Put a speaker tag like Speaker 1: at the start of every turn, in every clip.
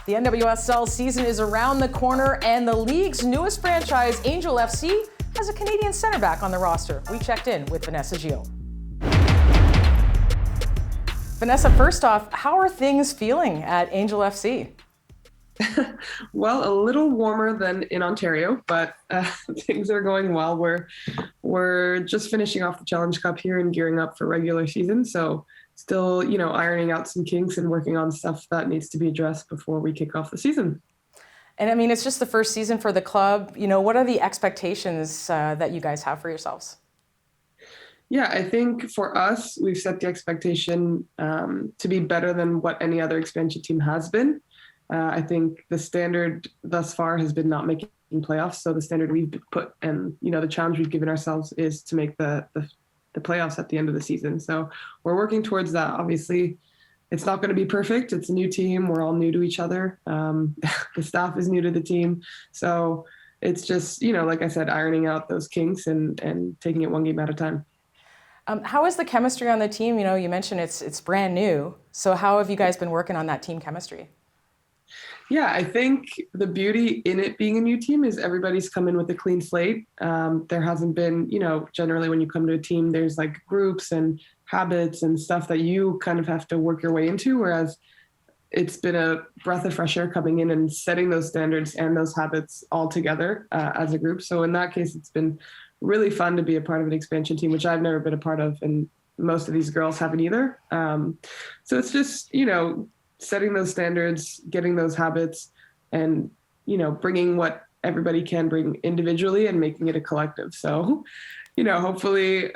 Speaker 1: The NWSL season is around the corner, and the league's newest franchise, Angel FC, has a Canadian center back on the roster. We checked in with Vanessa Gilles. Vanessa, first off, how are things feeling at Angel FC?
Speaker 2: Well, a little warmer than in Ontario, but things are going well. We're just finishing off the Challenge Cup here and gearing up for regular season. So still, ironing out some kinks and working on stuff that needs to be addressed before we kick off the season.
Speaker 1: And I mean, it's just the first season for the club. What are the expectations that you guys have for yourselves?
Speaker 2: Yeah, I think for us, we've set the expectation to be better than what any other expansion team has been. I think the standard thus far has been not making playoffs. So the standard we've put and, the challenge we've given ourselves is to make the playoffs at the end of the season. So we're working towards that. Obviously, it's not going to be perfect. It's a new team. We're all new to each other. The staff is new to the team. So it's just, like I said, ironing out those kinks and taking it one game at a time.
Speaker 1: How is the chemistry on the team? You mentioned it's brand new. So how have you guys been working on that team chemistry?
Speaker 2: Yeah, I think the beauty in it being a new team is everybody's come in with a clean slate. There hasn't been, generally when you come to a team, there's like groups and habits and stuff that you kind of have to work your way into, whereas it's been a breath of fresh air coming in and setting those standards and those habits all together as a group. So in that case, it's been really fun to be a part of an expansion team, which I've never been a part of, and most of these girls haven't either. So it's just, setting those standards, getting those habits, and, bringing what everybody can bring individually and making it a collective. So, hopefully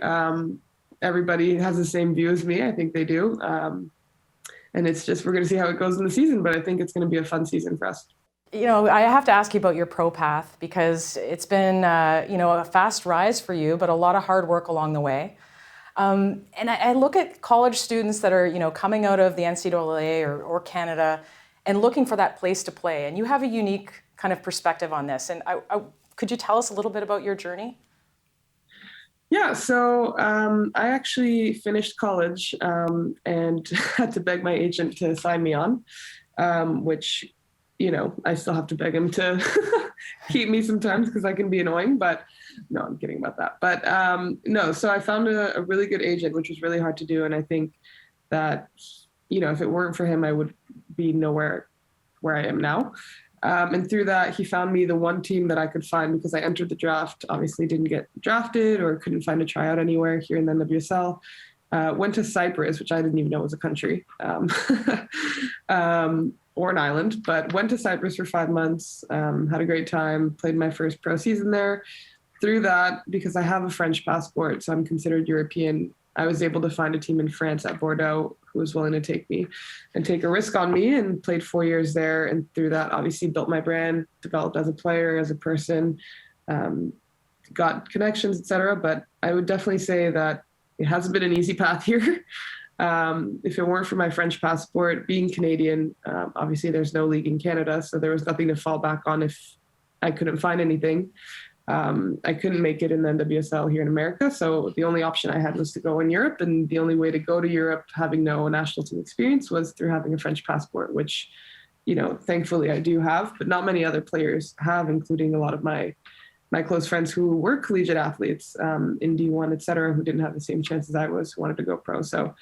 Speaker 2: everybody has the same view as me. I think they do. And it's just, we're going to see how it goes in the season, but I think it's going to be a fun season for us.
Speaker 1: I have to ask you about your pro path because it's been, a fast rise for you, but a lot of hard work along the way. And I look at college students that are, coming out of the NCAA or Canada and looking for that place to play. And you have a unique kind of perspective on this. And could you tell us a little bit about your journey?
Speaker 2: Yeah, so I actually finished college and had to beg my agent to sign me on, which, I still have to beg him to keep me sometimes because I can be annoying, but no, I'm kidding about that. But no, so I found a really good agent, which was really hard to do. And I think that, if it weren't for him, I would be nowhere where I am now. And through that, he found me the one team that I could find because I entered the draft, obviously didn't get drafted or couldn't find a tryout anywhere here in the NWSL. Went to Cyprus, which I didn't even know was a country. Or an island, but went to Cyprus for 5 months, had a great time, played my first pro season there. Through that, because I have a French passport, so I'm considered European, I was able to find a team in France at Bordeaux who was willing to take me and take a risk on me, and played 4 years there. And through that, obviously built my brand, developed as a player, as a person, got connections, etc. But I would definitely say that it hasn't been an easy path here. If it weren't for my French passport, being Canadian, obviously there's no league in Canada, so there was nothing to fall back on if I couldn't find anything. I couldn't make it in the NWSL here in America, so the only option I had was to go in Europe, and the only way to go to Europe having no national team experience was through having a French passport, which, thankfully I do have, but not many other players have, including a lot of my close friends who were collegiate athletes in D1, et cetera, who didn't have the same chances I was, who wanted to go pro. So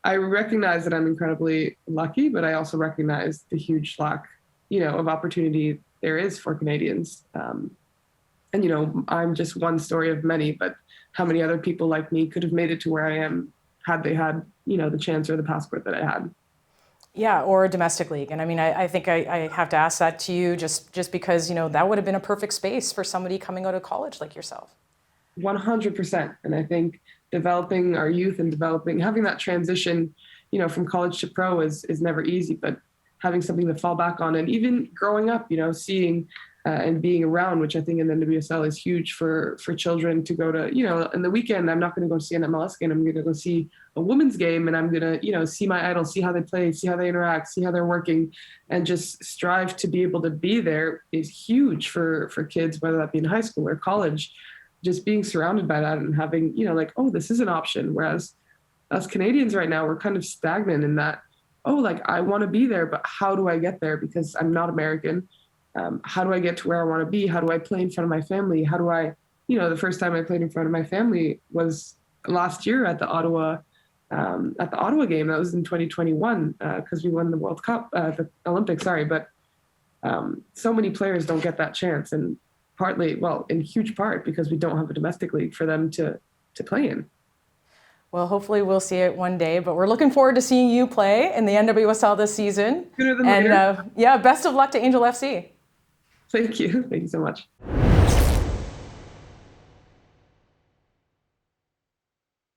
Speaker 2: I recognize that I'm incredibly lucky, but I also recognize the huge lack, of opportunity there is for Canadians. And, I'm just one story of many, but how many other people like me could have made it to where I am had they had, the chance or the passport that I had.
Speaker 1: Yeah, or a domestic league. And I mean, I think I have to ask that to you just because, that would have been a perfect space for somebody coming out of college like yourself.
Speaker 2: 100%. And I think developing our youth and having that transition, from college to pro is never easy, but having something to fall back on. And even growing up, seeing and being around, which I think in the NWSL is huge for children to go to, in the weekend, I'm not going to go see an MLS game. I'm going to go see a women's game, and I'm going to, see my idols, see how they play, see how they interact, see how they're working, and just strive to be able to be there is huge for kids, whether that be in high school or college. Just being surrounded by that and having, oh, this is an option. Whereas us Canadians right now, we're kind of stagnant in that, oh, like I want to be there, but how do I get there? Because I'm not American. How do I get to where I want to be? How do I play in front of my family? How do I, the first time I played in front of my family was last year at the Ottawa game. That was in 2021 because we won the World Cup, the Olympics. Sorry, but so many players don't get that chance, and partly, well, in huge part because we don't have a domestic league for them to play in.
Speaker 1: Well, hopefully we'll see it one day, but we're looking forward to seeing you play in the NWSL this season.
Speaker 2: Sooner than later.
Speaker 1: And best of luck to Angel FC.
Speaker 2: Thank you. Thank you so much.